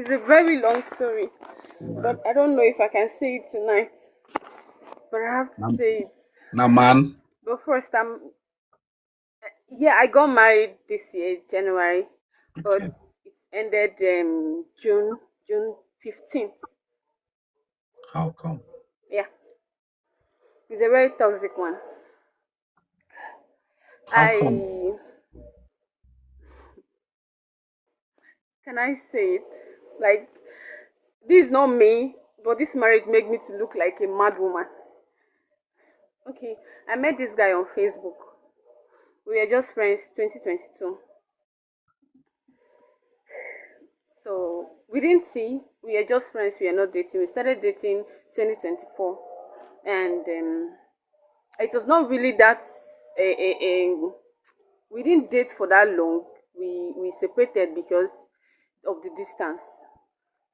It's a very long story, Right. but I don't know if I can say it tonight. But I have to Now, say it. now man. But first, yeah, I got married this year, January, but Okay. it's ended June 15th. How come? Yeah, it's a very toxic one. How come? I can I say it? Like, this is not me, but this marriage made me to look like a mad woman. Okay, I met this guy on Facebook. We were just friends 2022. So we didn't see, we were just friends, we were not dating. We started dating 2024. And it was not really that, we didn't date for that long. We separated because of the distance.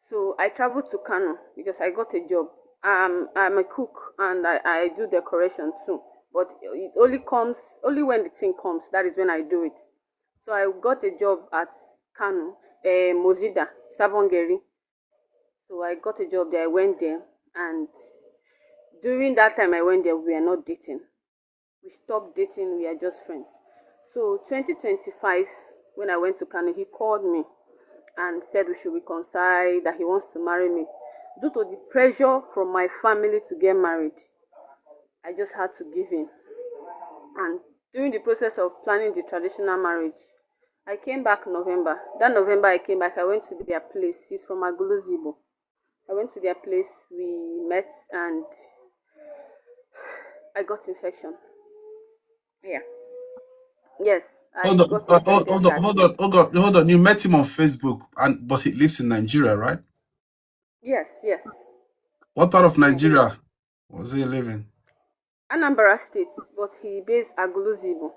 So I traveled to Kano because I got a job. I'm a cook and I do decoration too. But it only comes only when the thing comes. That is when I do it. So I got a job at Kano, Mozida, Savongeri. So I got a job there. I went there, and during that time I went there, we were not dating. We stopped dating. We are just friends. So 2025, when I went to Kano, he called me and said we should reconcile, that he wants to marry me. Due to the pressure from my family to get married, I just had to give in. And during the process of planning the traditional marriage, I came back November. That November I came back, I went to their place. He's from Aguluzibo. I went to their place, we met, and I got infection. Yeah. Yes, I Hold on, got infected hold on, that hold year. on, hold on, hold on. You met him on Facebook, and but he lives in Nigeria, right? Yes, yes. What part of Nigeria. Nigeria was he living? Anambra State, but he based Aguluzibo.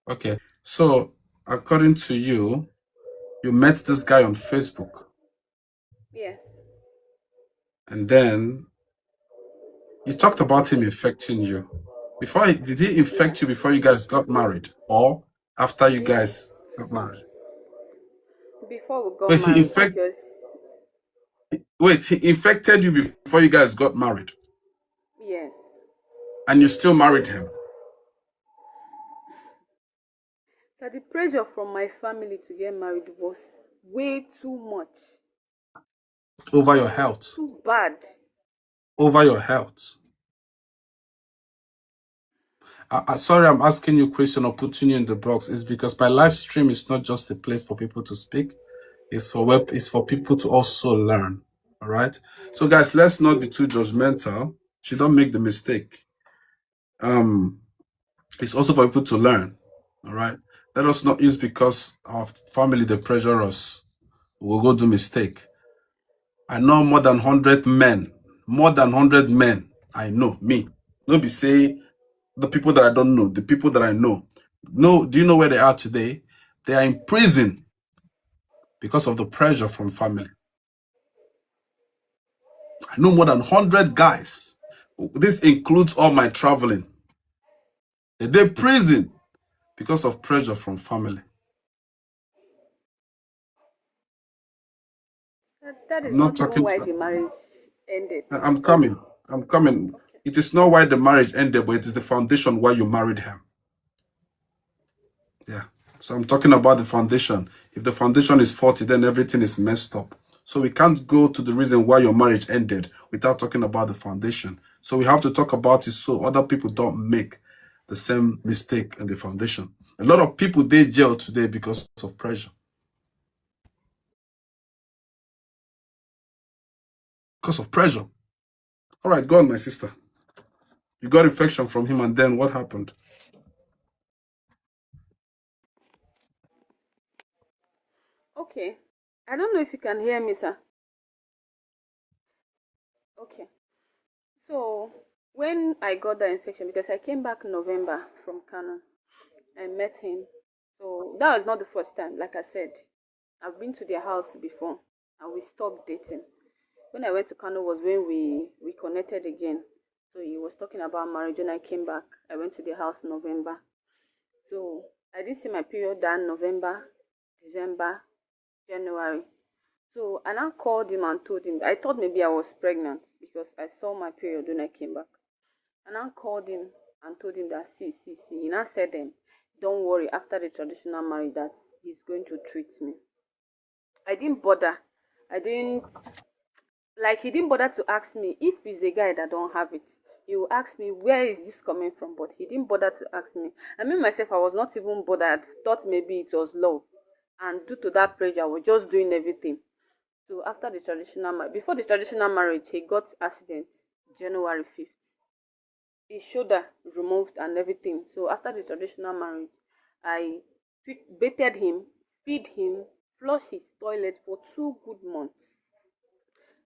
Okay, so according to you, you met this guy on Facebook, Yes. and then you talked about him infecting you. Did he Yeah. infect you before you guys got married, or after you Yeah. guys got married? Before we got Wait, he married, infect. because Wait, he infected you before you guys got married, yes. and you still married him So the pressure from my family to get married was way too much. over your It was health. too bad. Over your health. Sorry, I'm asking you a question or putting you in the box. It's because my live stream is not just a place for people to speak. It's for people to also learn. All right. So guys, let's not be too judgmental. She don't make the mistake. Um, it's also for people to learn. All right. Let us not use because our family they pressure us. We'll go do mistake. I know more than 100 men. More than 100 men. I know me. Don't be say the people that I don't know, the people that I know. No, do you know where they are today? They are in prison because of the pressure from family. I know more than 100 guys. This includes all my traveling. They're in prison because of pressure from family. That I'm is not not even talking why to, the marriage ended. I'm coming. I'm coming. Okay. It is not why the marriage ended, but it is the foundation why you married him. Yeah. So I'm talking about the foundation. If the foundation is faulty, then everything is messed up. So we can't go to the reason why your marriage ended without talking about the foundation. So we have to talk about it so other people don't make the same mistake in the foundation. A lot of people they jail today because of pressure. Because of pressure. All right, go on, my sister. You got infection from him, and then what happened? Okay. I don't know if you can hear me, sir. Okay. So when I got the infection, because I came back November from Kano, I met him. So that was not the first time. Like I said, I've been to their house before, and we stopped dating. When I went to Kano was when we reconnected again. So he was talking about marriage. When I came back, I went to their house in November. So I didn't see my period that November, December, January. So I now called him and told him. I thought maybe I was pregnant because I saw my period when I came back. And I called him and told him that see. He now said don't worry, after the traditional marriage that he's going to treat me. I didn't bother. I didn't like he didn't bother to ask me if he's a guy that don't have it. He will ask me where is this coming from, but he didn't bother to ask me. I mean myself, I was not even bothered. Thought maybe it was love, and due to that pressure, I was just doing everything. So after the before the traditional marriage, he got accident January 5th. His shoulder removed and everything. So after the traditional marriage, I bathed him, feed him, flush his toilet for 2 good months.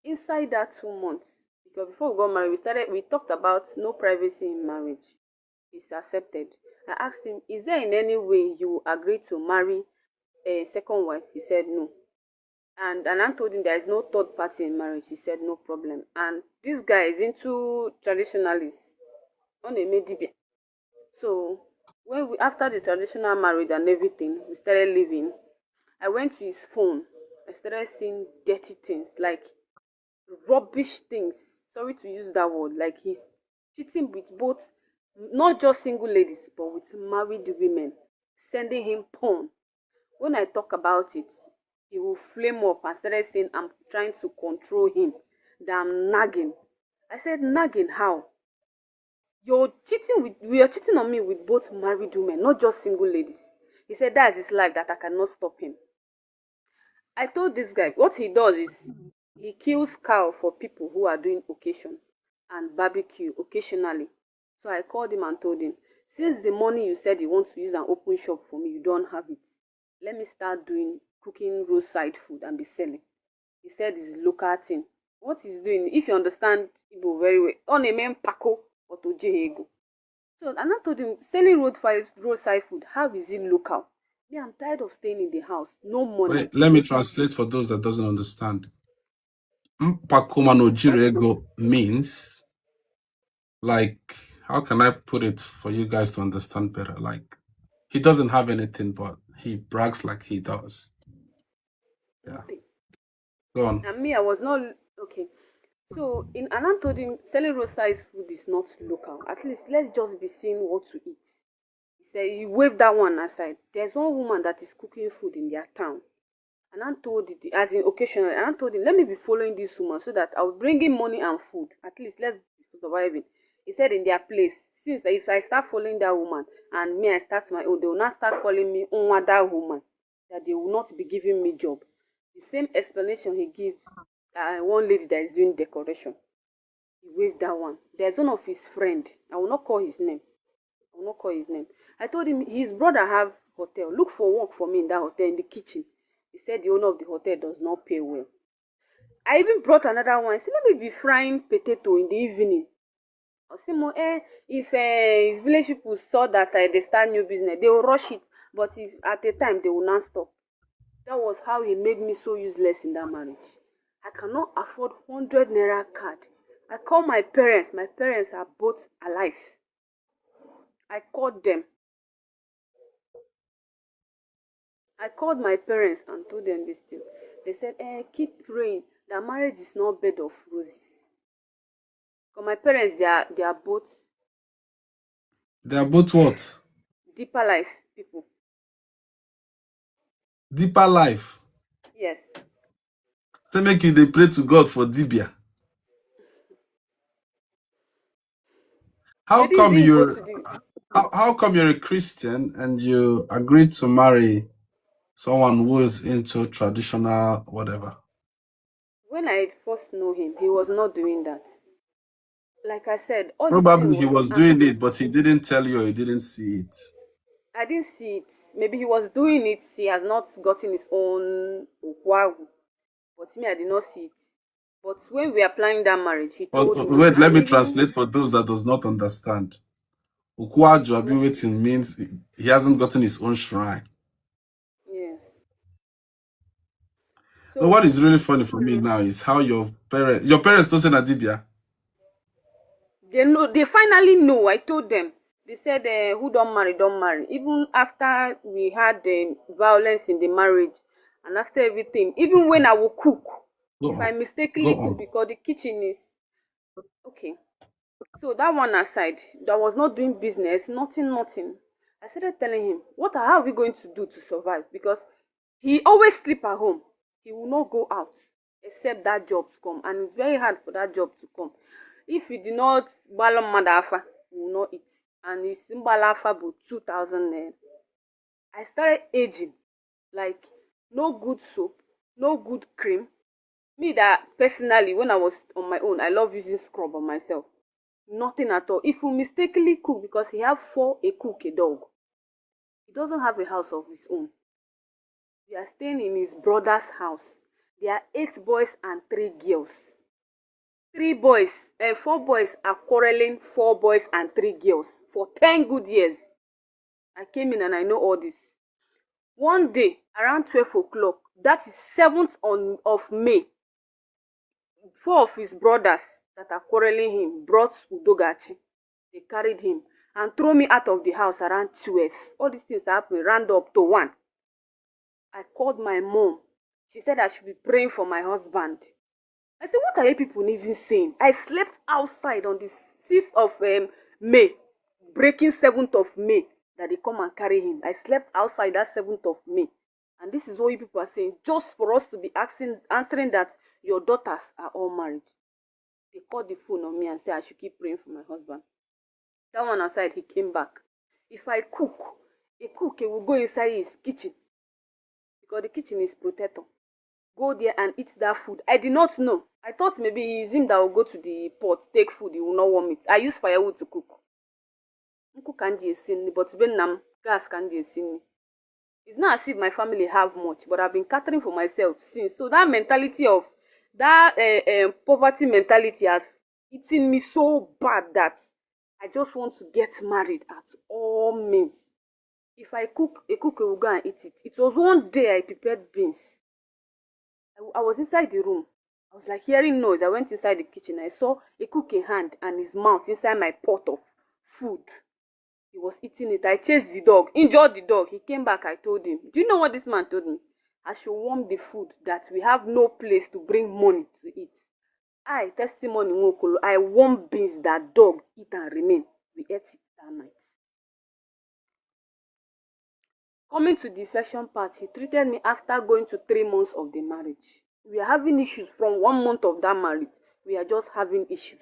Inside that 2 months, because before we got married, we talked about no privacy in marriage. It's accepted. I asked him, is there in any way you agree to marry a second wife? He said no. And I told him there is no third party in marriage. He said no problem. And this guy is into traditionalists on a dibia. So when we after the traditional marriage and everything, we started living. I went to his phone. I started seeing dirty things, like rubbish things. Sorry to use that word. Like he's cheating with both, not just single ladies, but with married women, sending him porn. When I talk about it, he will flame up and started saying I'm trying to control him, that I'm nagging. I said, nagging how? You're cheating on me with both married women, not just single ladies. He said that's his life, that I cannot stop him. I told this guy what he does is he kills cow for people who are doing occasion and barbecue occasionally. So I called him and told him, since the money you said you want to use and open shop for me, you don't have it. Let me start doing cooking roadside food and be selling. He said it's local thing. What he's doing, if you understand Igbo very well, on a main pako or to Jehego. So and I told him, selling roadside food, how is it local? Me, I'm tired of staying in the house. No money. Wait, let me translate for those that doesn't understand. Mpakuma no Jirego means, like, how can I put it for you guys to understand better? Like, he doesn't have anything, but he brags like he does. Yeah. Nothing. Go on. And me, I was not okay. So in Anan told him selling roadside food is not local. At least let's just be seeing what to eat. He said he waved that one aside. There's one woman that is cooking food in their town. And I told it as in occasionally, and I told him, let me be following this woman so that I'll bring in money and food. At least let's be surviving. He said in their place, since if I start following that woman and me I start my own, they will not start calling me Unwa that woman, that they will not be giving me job. The same explanation he gave one lady that is doing decoration. He waved that one. There's one of his friend. I will not call his name. I will not call his name. I told him his brother have hotel. Look for work for me in that hotel in the kitchen. He said the owner of the hotel does not pay well. I even brought another one. I said, let me be frying potato in the evening. I said, if his village people saw that they start new business, they will rush it. But if at the time, they will not stop. That was how he made me so useless in that marriage. I cannot afford 100 naira card. I called my parents. My parents are both alive. I called them. I called my parents and told them this thing. They said, keep praying. That marriage is not bed of roses. Because my parents, they are both. They are both what? Deeper life people. Deeper life. Yes. So make you they pray to God for dibia. How come you're a Christian and you agreed to marry someone who is into traditional whatever? When I first know him, he was not doing that. Like I said, all Probably he was doing it, but he didn't tell you or he didn't see it. I didn't see it. Maybe he was doing it. He has not gotten his own ukwagu. But me, I did not see it. But when we are planning that marriage, he told me. Wait, let me translate for those that does not understand. Ukwajo waiting means he hasn't gotten his own shrine. Yes. So what is really funny for me now is how your parents don't say Nadibia. They know. They finally know. I told them. They said, "Who don't marry, don't marry." Even after we had the violence in the marriage, And after everything, even when I will cook, Go if I on. mistakenly Go cook on. because the kitchen is okay. So that one aside, that was not doing business, nothing, nothing. I started telling him, what are we going to do to survive? Because he always sleep at home. He will not go out except that job to come. And it's very hard for that job to come. If he did not balon madafa, he will not eat. And his mbalafa about 2,000 naira. I started aging. Like no good soap, no good cream. Me that personally, when I was on my own, I love using scrub on myself. Nothing at all. If you mistakenly cook, because he have four, a cook, a dog. He doesn't have a house of his own. We are staying in his brother's house. There are 8 boys and 3 girls. 3 boys, 4 boys are quarreling, 4 boys and 3 girls for 10 good years. I came in and I know all this. One day, around 12 o'clock, that is 7th of May, 4 of his brothers that are quarreling him brought Udogachi. They carried him and threw me out of the house around 12. All these things happened, round up to 1. I called my mom. She said I should be praying for my husband. I said, what are you people even saying? I slept outside on the 6th of May, breaking 7th of May, that they come and carry him. I slept outside that 7th of May. And this is what you people are saying, just for us to be answering that your daughters are all married. They called the phone on me and said I should keep praying for my husband. That one aside, he came back. If I cook, a cook will go inside his kitchen because the kitchen is protector. Go there and eat that food. I did not know. I thought maybe it's him that will go to the pot, take food, he will not warm it. I use firewood to cook. Cook can't but when nam gas can't. It's not as if my family have much, but I've been catering for myself since. So that mentality of that poverty mentality has eaten me so bad that I just want to get married at all means. If I cook, a cook will go and eat it. It was one day I prepared beans. I was inside the room. I was like hearing noise. I went inside the kitchen. I saw a cook hand and his mouth inside my pot of food. He was eating it. I chased the dog, injured the dog. He came back. I told him, do you know what this man told me? I should warm the food, that we have no place to bring money to eat. I, testimony Nwokolo, I warm beans that dog eat and remain. We ate it that night. Coming to the affection part, he treated me after going to 3 months of the marriage. We are having issues from 1 month of that marriage. We are just having issues.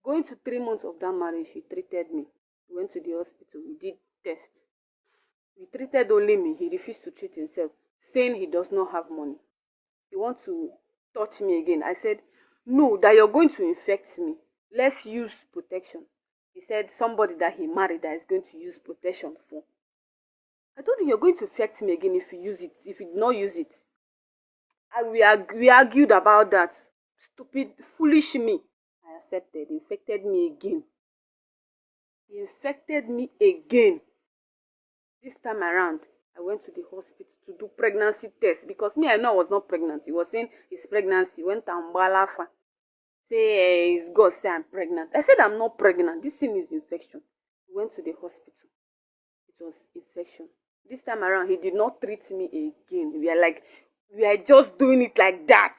Going to 3 months of that marriage, he treated me. We went to the hospital. We did tests. He treated only me. He refused to treat himself, saying he does not have money. He wants to touch me again. I said, no, that you're going to infect me. Let's use protection. He said somebody that he married that is going to use protection for. I told him, you're going to infect me again if you use it, if you do not use it. And we argued about that. Stupid, foolish me. I accepted. He infected me again. He infected me again. This time around, I went to the hospital to do pregnancy test because me, I know I was not pregnant. He was saying his pregnancy. Went to Mbalafa. Say, it's God say I'm pregnant. I said I'm not pregnant. This thing is infection. We went to the hospital. It was infection. This time around, he did not treat me again. We are just doing it like that.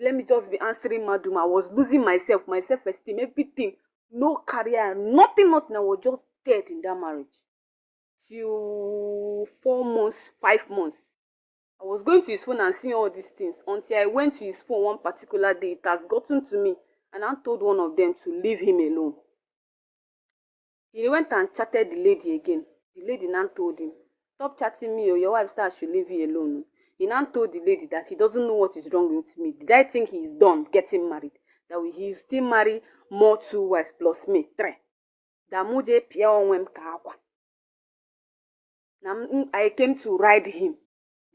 Let me just be answering Madum. I was losing myself, my self-esteem, everything. No career, nothing. I was just dead in that marriage. Till 4 months, 5 months. I was going to his phone and seeing all these things until I went to his phone one particular day. It has gotten to me, and I told one of them to leave him alone. He went and chatted the lady again. The lady now told him, stop chatting me, or your wife said I should leave you alone. He now told the lady that he doesn't know what is wrong with me. Did I think he is done getting married? That he will still marry more 2 wives plus me, 3. That muje pia onwem kawa. I came to ride him.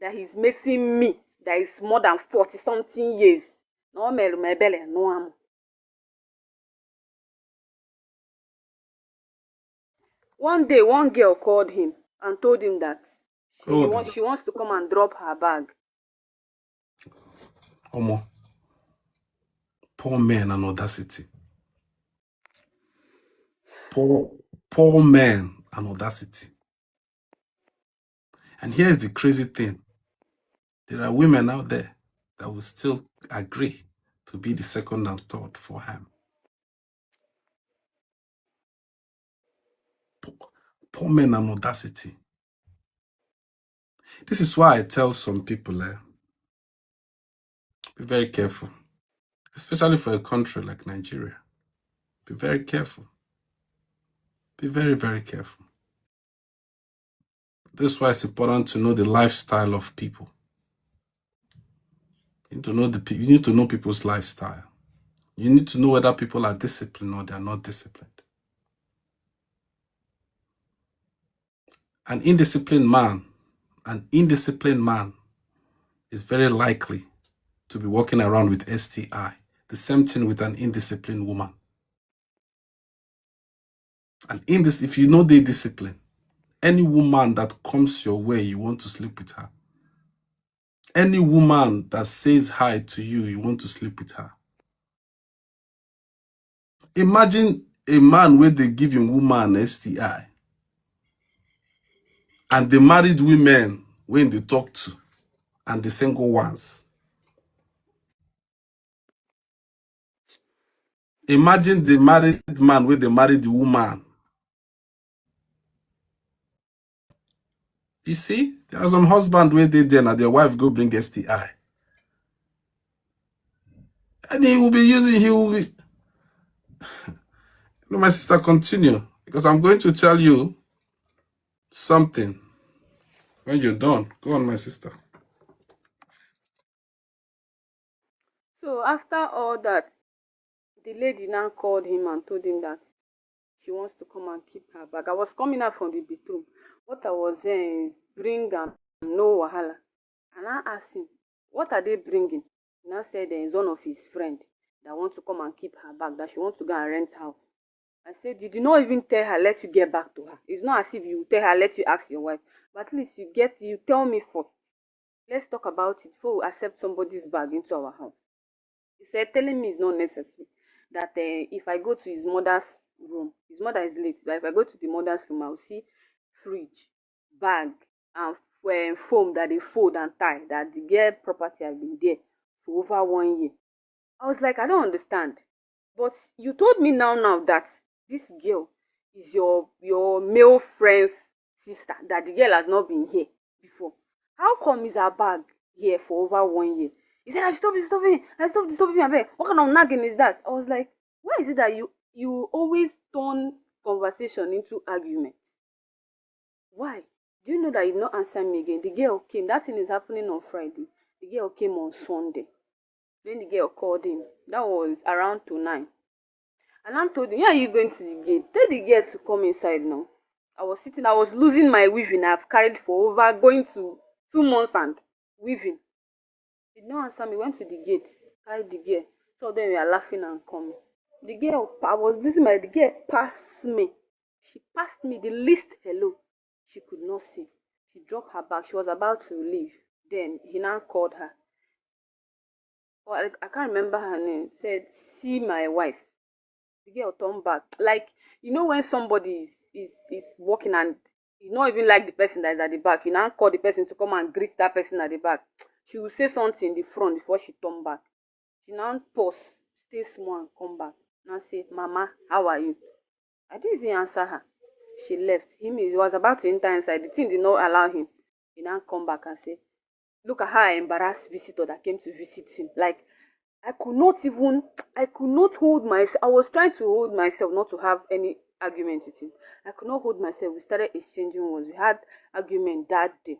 That he's missing me. That is more than 40 something years. No meru mebele no am. One day, one girl called him and told him that she wants to come and drop her bag. Omo. Poor man and audacity. Poor man and audacity. And here's the crazy thing. There are women out there that will still agree to be the second and third for him. Poor men and audacity. This is why I tell some people, be very careful, especially for a country like Nigeria. Be very careful. Be very, very careful. This is why it's important to know the lifestyle of people. You need to know people's lifestyle. You need to know whether people are disciplined or they are not disciplined. An indisciplined man is very likely to be walking around with STI. The same thing with an indisciplined woman. If you know the discipline, any woman that comes your way, you want to sleep with her. Any woman that says hi to you, you want to sleep with her. Imagine a man where they give him woman STI. And the married women when they talk to, and the single ones. Imagine the married man where they married the woman. You see, there are some husband where they then and their wife go bring STI. And he will be my sister, continue. Because I'm going to tell you something. When you're done, go on, my sister. So after all that, the lady now called him and told him that she wants to come and keep her bag. I was coming out from the bathroom. What I was saying is bring and no wahala. And I asked him, what are they bringing? He now said there is one of his friend that wants to come and keep her bag, that she wants to go and rent house. I said, you did not even tell her, let you get back to her. It's not as if you tell her, let you ask your wife. But at least you tell me first. Let's talk about it before we accept somebody's bag into our house. He said, telling me is not necessary. That if I go to his mother's room, his mother is late, but if I go to the mother's room, I'll see fridge, bag, and foam that they fold and tie, that the girl property has been there for over 1 year. I was like, I don't understand. But you told me now that this girl is your male friend's sister, that the girl has not been here before. How come is her bag here for over 1 year? He said, I stop disturbing me. What kind of nagging is that? I was like, why is it that you always turn conversation into arguments? Why? Do you know that he did not answer me again? The girl came. That thing is happening on Friday. The girl came on Sunday. Then the girl called him. That was around 9. And I told him, yeah, you going to the gate? Tell the girl to come inside now. I was losing my weaving. I've carried for over going to 2 months and weaving. He did not answer me. Went to the gate, carried the girl. Two of them were laughing and coming. The girl, the girl passed me. She passed me the least hello she could not say. She dropped her bag. She was about to leave. Then he now called her. Well, I can't remember her name. Said, see my wife. The girl turned back. Like, you know when somebody is walking and you not even like the person that is at the back, you now call the person to come and greet that person at the back. She will say something in the front before she turn back. She now pause, stay small and come back. Now say, Mama, how are you? I didn't even answer her. She left. He was about to enter inside. The thing did not allow him. He now come back and say, look at her embarrassed visitor that came to visit him. Like, I could not hold myself. I was trying to hold myself not to have any argument with him. I could not hold myself. We started exchanging words. We had argument that day.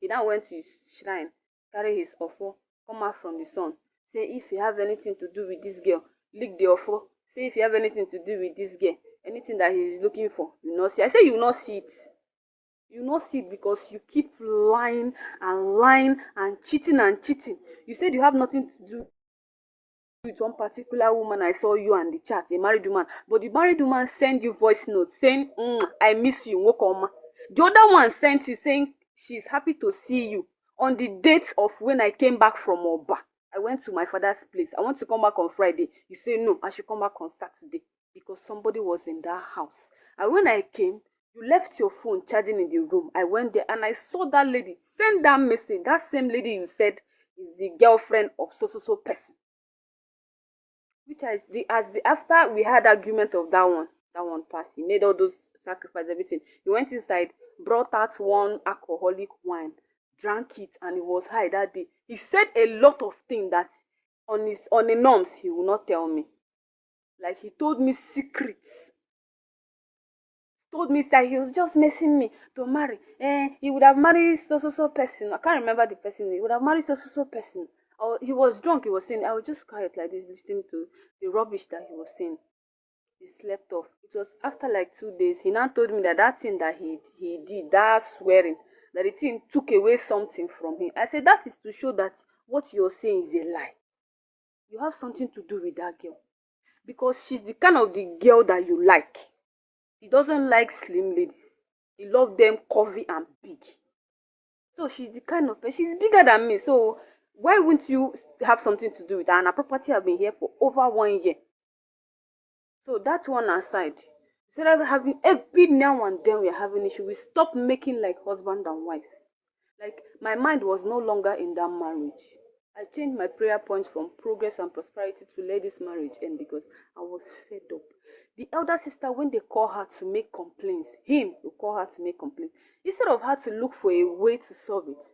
He now went to his shrine, carry his offo, come out from the sun. Say if you have anything to do with this girl, lick the offo. Say if you have anything to do with this girl, anything that he is looking for, you not see. I say you will not see it. You will not see it because you keep lying and cheating and cheating. You said you have nothing to do with one particular woman. I saw you and the chat, a married woman, but the married woman sent you voice notes saying, I miss you, Wokoma. The other one sent you saying she's happy to see you on the date of when I came back from Oba. I went to my father's place. I want to come back on Friday. You say no, I should come back on Saturday because somebody was in that house. And when I came, You left your phone charging in the room. I went there and I saw that lady send that message. That same lady you said is the girlfriend of so so so person. Which after we had argument of that one pass, he made all those sacrifice, everything. He went inside, brought out one alcoholic wine, drank it, and he was high that day. He said a lot of things that on the norms he will not tell me. Like he told me secrets. Told me that he was just messing me to marry. He would have married so so so person. I can't remember the person. He would have married so so so person. Or he was drunk. He was saying, I was just quiet like this, listening to the rubbish that he was saying. He slept off. It was after like 2 days. He now told me that that thing that he did, that swearing, that the thing took away something from him. I said that is to show that what you're saying is a lie. You have something to do with that girl, because she's the kind of the girl that you like. He doesn't like slim ladies. He loves them curvy and big. So she's the kind of person, she's bigger than me. So why wouldn't you have something to do with her? And her property have been here for over 1 year. So that one aside, instead of having every now and then we're having issue, we stop making like husband and wife. Like my mind was no longer in that marriage. I changed my prayer points from progress and prosperity to let this marriage end because I was fed up. The elder sister, when they call her to make complaints, him will call her to make complaints. Instead of her to look for a way to solve it,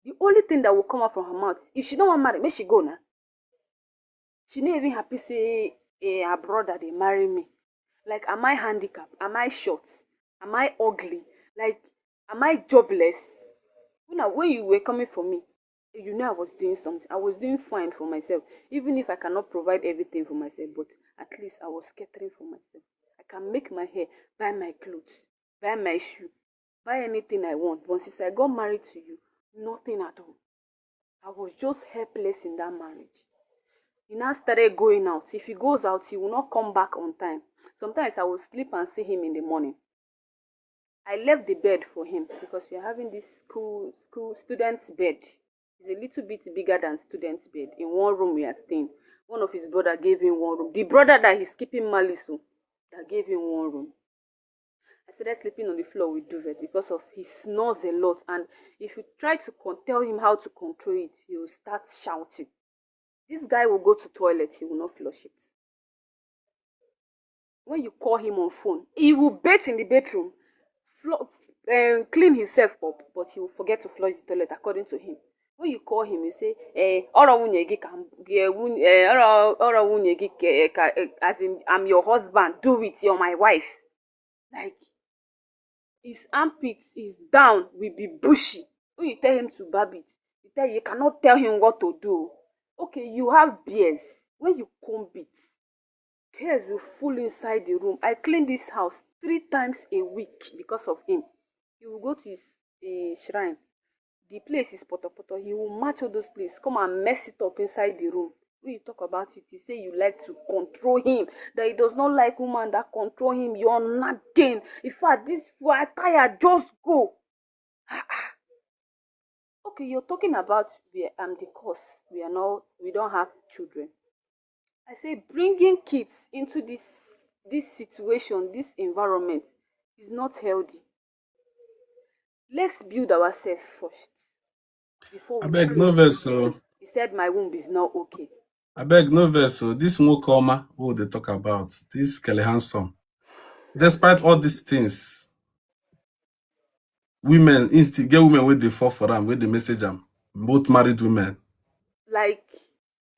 the only thing that will come out from her mouth is, if she don't want marry, make she go now. She not even happy say her brother they marry me. Like, am I handicapped? Am I short? Am I ugly? Like, am I jobless? When you were coming for me, you know I was doing something. I was doing fine for myself. Even if I cannot provide everything for myself, but at least I was catering for myself. I can make my hair, buy my clothes, buy my shoe, buy anything I want. But since I got married to you, nothing at all. I was just helpless in that marriage. He now started going out. If he goes out, he will not come back on time. Sometimes I will sleep and see him in the morning. I left the bed for him because we are having this school student's bed. It's a little bit bigger than student's bed. In one room we are staying. One of his brother gave him one room. The brother that he's keeping malice to, that gave him one room. I started sleeping on the floor with duvet because of he snores a lot, and if you try to tell him how to control it, he will start shouting. This guy will go to toilet, he will not flush it. When you call him on phone, he will bathe in the bedroom, clean himself up, but he will forget to flush the toilet according to him. When you call him, you say, as in, I'm your husband, do it, you're my wife. Like, his armpit is down will be bushy. When you tell him to barb it, you cannot tell him what to do. Okay, you have beards. When you comb it, hairs will full inside the room. I clean this house 3 times a week because of him. He will go to his shrine. The place is poto. He will match all those places, come and mess it up inside the room. When you talk about it, you say you like to control him, that he does not like woman that control him. You're nagging. In fact, this you are tired, just go. Okay, you're talking about the cause. We don't have children. I say bringing kids into this situation, this environment is not healthy. Let's build ourselves first before I we beg no verse. So he said my womb is not okay. I beg no verse. So this Mokoma, who they talk about, this Kelly Handsome. Despite all these things, women get women where they fall for them, where they message them. Both married women. Like,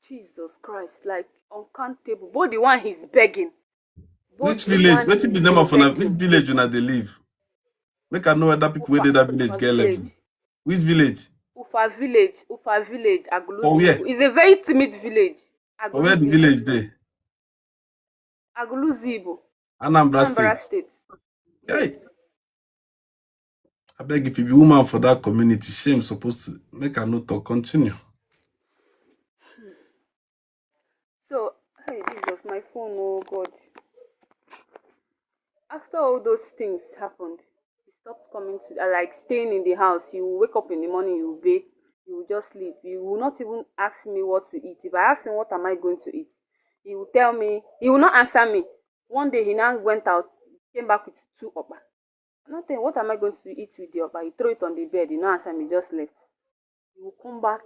Jesus Christ, like uncountable. Both the one he's begging. Which village? What is the name of which village they live? Make I know whether people where that village get level. Which village? Ufa village, Or where? Aguluzibu. It's a very timid village. Or where the village there? Aguluzibu. Anambra State. Yes. Hey. I beg if you be woman for that community, shame supposed to make a note or continue. So, hey, this was my phone, oh God. After all those things happened, he stopped coming to, like staying in the house. You will wake up in the morning, you will bathe, you will just sleep. You will not even ask me what to eat. If I ask him what am I going to eat, he will tell me, he will not answer me. One day he now went out, came back with 2 oba. Nothing. What am I going to eat with the offer? You throw it on the bed, you know, answer me, just left. He will come back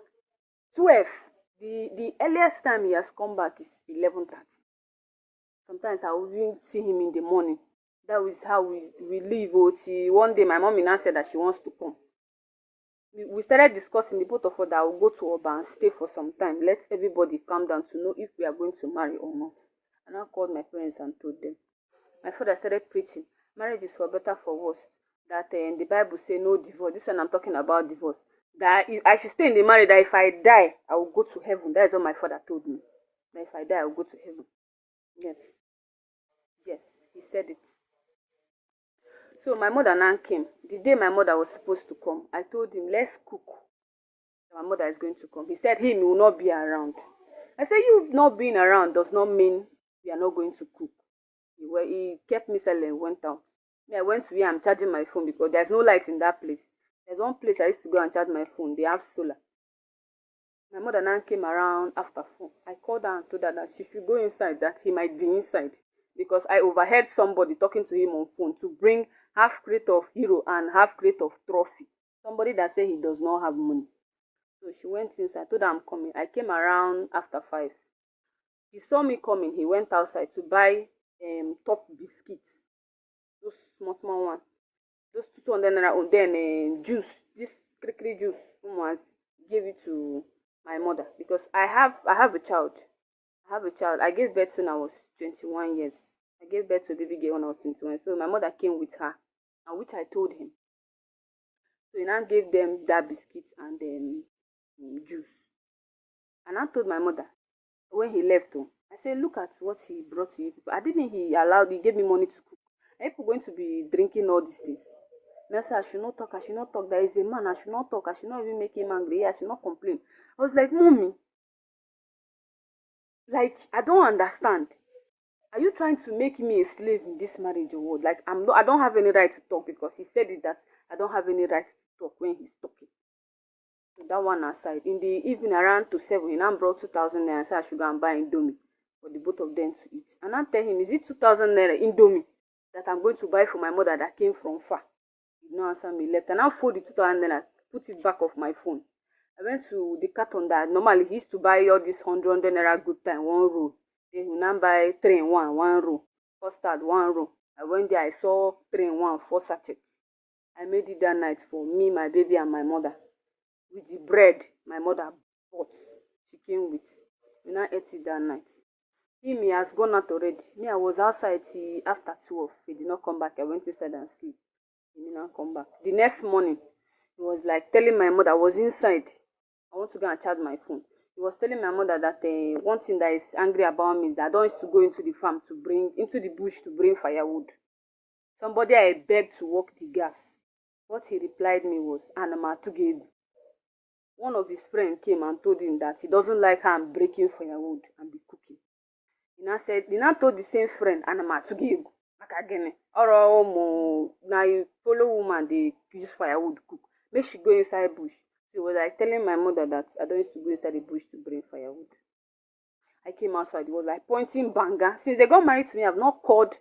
12. The earliest time he has come back is 11:30. Sometimes I will even see him in the morning. That is how we live. Till one day my mom now said that she wants to come. We started discussing, the both of us, that I will go to Oba and stay for some time. Let everybody calm down to know if we are going to marry or not. And I called my parents and told them. My father started preaching. Marriage is for better, for worse. That the Bible say no divorce. This one I'm talking about divorce. That I should stay in the marriage. That if I die, I will go to heaven. That is what my father told me. That if I die, I will go to heaven. Yes. Yes, he said it. So my mother now came. The day my mother was supposed to come, I told him, let's cook. My mother is going to come. He said he will not be around. I said, you not being around does not mean we are not going to cook. He kept me silent and went out. I went to where I'm charging my phone because there's no light in that place. There's one place I used to go and charge my phone. They have solar. My mother now came around after 4. I called her and told her that she should go inside, that he might be inside. Because I overheard somebody talking to him on phone to bring half crate of hero and half crate of trophy. Somebody that said he does not have money. So she went inside, told her I'm coming. I came around after 5. He saw me coming. He went outside to buy top biscuits. Those small ones. Those 200 naira. And then juice. This crickly juice. Someone gave it to my mother. Because I have a child. I gave birth when I was 21 years. I gave birth to a baby girl when I was 21. So my mother came with her, and which I told him. So he now gave them that biscuit and then juice. And I told my mother when he left home, I said, look at what he brought to you people. I didn't he gave me money to cook. Are people going to be drinking all these things? And I said, I should not talk. There is a man, I should not talk. I should not even make him angry. I should not complain. I was like, Mommy, like, I don't understand. Are you trying to make me a slave in this marriage or what? Like, I don't have any right to talk because he said it that I don't have any right to talk when he's talking. So that one aside, in the evening around to 7, he now brought 2,000 naira and said I should go and buy Indomie for the both of them to eat. And I tell him, is it 2,000 naira Indomie that I'm going to buy for my mother that came from far? He did not answer me, left. And I fold the 2,000 naira, put it back of my phone. I went to the carton that normally he used to buy all this 100 naira good time, one roll. Then he now buy 3 in 1, one roll. Custard, one roll. I went there, I saw 3 in 1, 4 sachets. I made it that night for me, my baby, and my mother. With the bread my mother bought, she came with. We now ate it that night. He has gone out already. Me, I was outside till after 12. He did not come back. I went inside and sleep. He did not come back. The next morning, he was like telling my mother, I was inside. I want to go and charge my phone. He was telling my mother that one thing that is angry about me is that I don't used to go into the farm to bring, into the bush to bring firewood. Somebody I begged to work the gas. What he replied me was, Anama Tugegu. One of his friends came and told him that he doesn't like how I'm breaking firewood and be cooking. He now told the same friend, Anama Tugegu. Makagene. Or now you follow woman, they use firewood cook. Make she go inside bush. He was like telling my mother that I don't used to go inside the bush to bring firewood. I came outside. He was like pointing banga. Since they got married to me, I've not called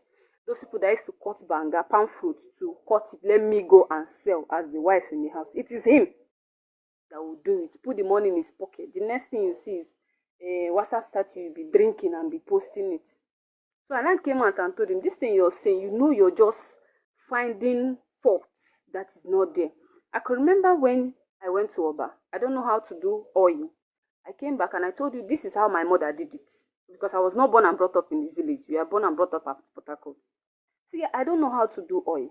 those people that used to cut banga, palm fruit, to cut it. Let me go and sell as the wife in the house. It is him that will do it. Put the money in his pocket. The next thing you see is a WhatsApp status. You'll be drinking and be posting it. So I then came out and told him, this thing you're saying, you know, you're just finding faults that is not there. I could remember when I went to Oba. I don't know how to do oil. I came back and I told you this is how my mother did it. Because I was not born and brought up in the village. We are born and brought up at Port Harcourt. See, I don't know how to do oil.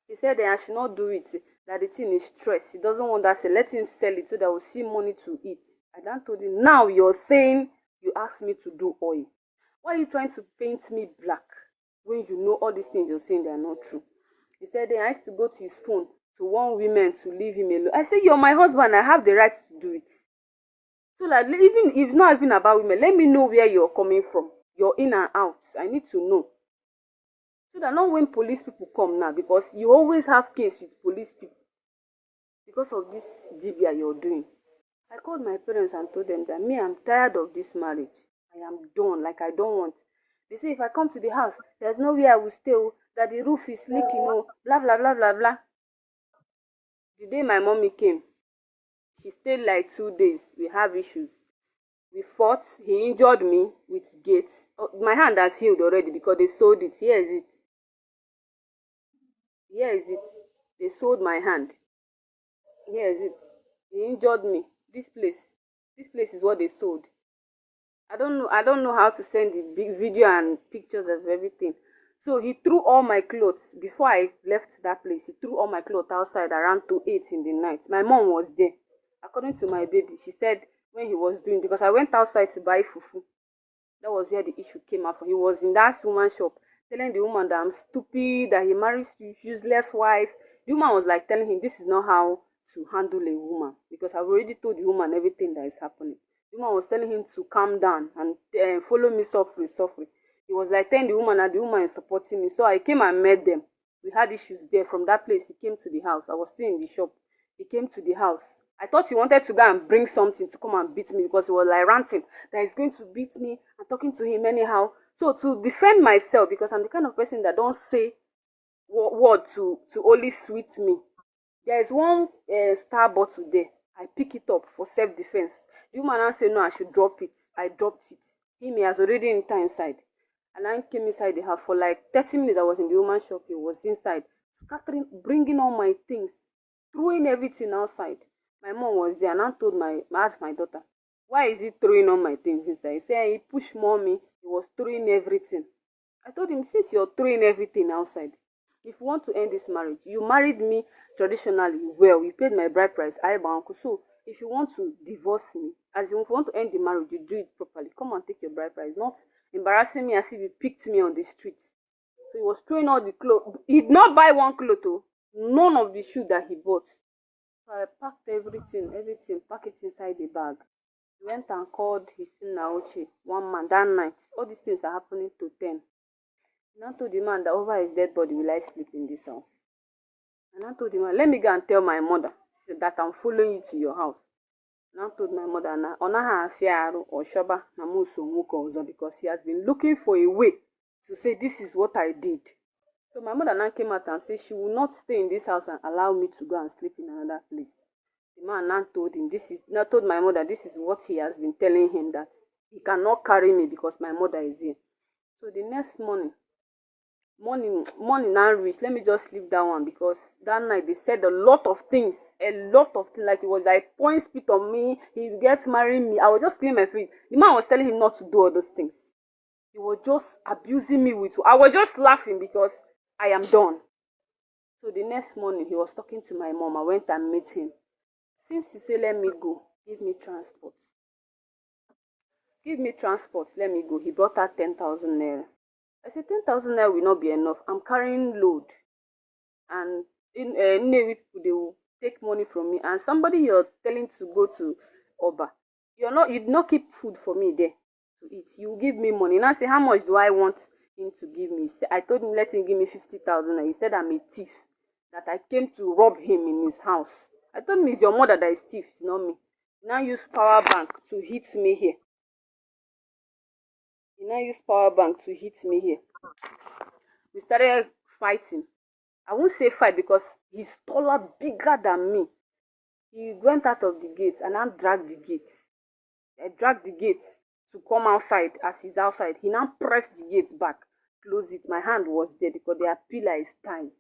He said that I should not do it, that the thing is stress. He doesn't want that. So let him sell it so that we'll see money to eat. I then told him, now you're saying you asked me to do oil. Why are you trying to paint me black when you know all these things you're saying they are not true? He said then I used to go to his phone to warn women to leave him alone. I said, you're my husband, I have the right to do it. So that even if it's not even about women, let me know where you're coming from. You're in and out. I need to know. So that not when police people come now, because you always have case with police people because of this dibia you're doing. I called my parents and told them that me, I'm tired of this marriage. I am done, like I don't want. They say if I come to the house, there's nowhere I will stay. that the roof is leaking, oh, blah blah blah blah blah. The day my mommy came, she stayed like 2 days. We have issues. We fought. He injured me with gates. Oh, my hand has healed already because they sewed it. Here is it. Here is it. They sewed my hand. Here is it. He injured me. This place. This place is what they sewed. I don't know how to send the big video and pictures of everything. So he threw all my clothes before I left that place. He threw all my clothes outside around 2:08 in the night. My mom was there. According to my baby, she said when he was doing, because I went outside to buy fufu. That was where the issue came up. He was in that woman's shop telling the woman that I'm stupid, that he marries useless wife. The woman was like telling him this is not how to handle a woman, because I've already told the woman everything that is happening. The woman was telling him to calm down and follow me softly, softly. He was like telling the woman that the woman is supporting me. So I came and met them. We had issues there. From that place, he came to the house. I was still in the shop. He came to the house. I thought he wanted to go and bring something to come and beat me, because he was like ranting that he's going to beat me and talking to him anyhow. So to defend myself, because I'm the kind of person that don't say word to only sweet me. There is one star bottle there. I pick it up for self-defense. The woman now say no, I should drop it. I dropped it. He has already entered inside. And I came inside the house for like 30 minutes. I was in the woman's shop. He was inside, scattering, bringing all my things, throwing everything outside. My mom was there, and I asked my daughter, why is he throwing all my things inside? He said he pushed mommy. He was throwing everything. I told him, since you're throwing everything outside, if you want to end this marriage, you married me traditionally well. You paid my bride price, I my uncle. So if you want to divorce me, as if you want to end the marriage, you do it properly. Come and take your bride price, not embarrassing me as if you picked me on the streets. So he was throwing all the clothes. He did not buy one cloth, oh. None of the shoe that he bought. So I packed everything, packed it inside the bag. He went and called his Naochi, one man, that night. All these things are happening to 10. And I told the man that over his dead body will I sleep in this house. And I told the man, let me go and tell my mother that I'm following you to your house. And I told my mother, Onaha Afiaru or Shoba Namuso Muko Ozo, because he has been looking for a way to say this is what I did. So my mother now came out and said she will not stay in this house and allow me to go and sleep in another place. The man now told told my mother this is what he has been telling him, that he cannot carry me because my mother is here. So the next morning now reach. Let me just leave that one, because that night they said a lot of things, like it was like point spit on me. He gets marrying me. I was just clean my feet. The man was telling him not to do all those things. He was just abusing me with. I was just laughing because I am done. So the next morning he was talking to my mom. I went and met him. Since he said let me go, give me transport. Give me transport, let me go. He brought out 10,000 naira. I said 10,000 naira will not be enough. I'm carrying load. And in Navy people, they will take money from me. And somebody you're telling to go to Oba, you did not keep food for me there to eat. You give me money. Now I say, how much do I want him to give me? I told him let him give me 50,000. He said I'm a thief, that I came to rob him in his house. I told him it's your mother that is thief, it's not me. He now use power bank to hit me here. We started fighting. I won't say fight because he's taller, bigger than me. He went out of the gate and I dragged the gate. I dragged the gate to come outside. As he's outside, he now pressed the gate back, closed it. My hand was there because their pillar is ties.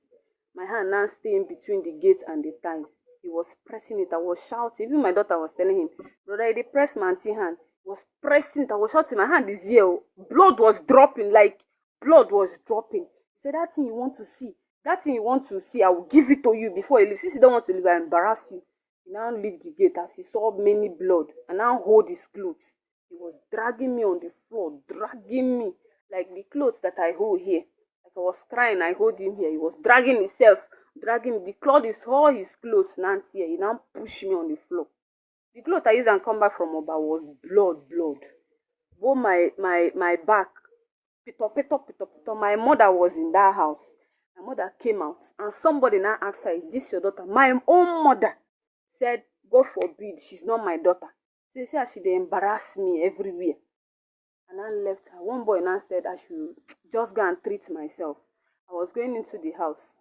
My hand now stay in between the gate and the ties. He was pressing it. I was shouting. Even my daughter was telling him, brother, they press my auntie hand. He was pressing it. I was shouting, my hand is here. Blood was dropping, He said, that thing you want to see, I will give it to you before you leave. Since you don't want to leave, I embarrass you. He now leave the gate as he saw many blood and now hold his clothes. He was dragging me on the floor, dragging me like the clothes that I hold here. Like I was crying, I hold him here. He was dragging himself, dragging me. The cloth is all his clothes now here. He now pushed me on the floor. The clothes I used and come back from Oba was blood. Both my back, pito. My mother was in that house. My mother came out and somebody now asked her, is this your daughter? My own mother said, God forbid, she's not my daughter. She said she dey embarrass me everywhere. And I left her. One boy now said I should just go and treat myself. I was going into the house.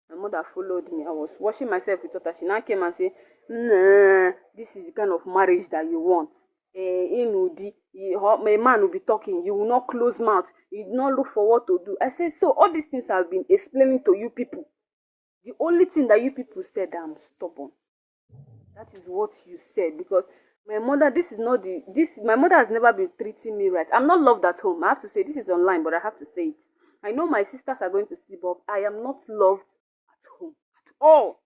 My mother followed me. I was washing myself with water. She now came and said, nah, this is the kind of marriage that you want. A man will be talking. You will not close mouth. You will not look for what to do. I said, so all these things I've been explaining to you people. The only thing that you people said, I'm stubborn. That is what you said. Because my mother, my mother has never been treating me right. I'm not loved at home. I have to say, this is online, but I have to say it. I know my sisters are going to see, but I am not loved at home at all.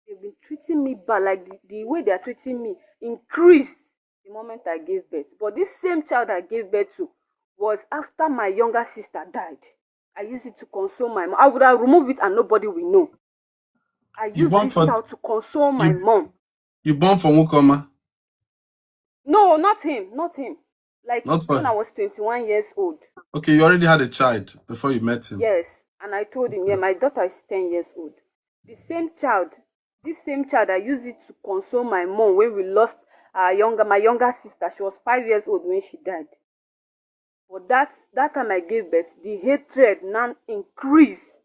They've been treating me bad, like the way they are treating me increased the moment I gave birth. But this same child I gave birth to was after my younger sister died. I used it to console my mom. I would have removed it and nobody will know. I used this child to console my mom. You born from Wukoma? No, not him. Like when I was 21 years old. Okay, you already had a child before you met him. Yes, and I told him, yeah, my daughter is 10 years old. This same child, I used it to console my mom when we lost my younger sister. She was 5 years old when she died. But that time I gave birth, the hatred now increased.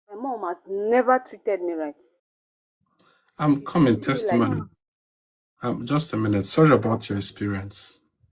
My mom has never treated me right. I'm coming testimony. Just a minute. Sorry about your experience.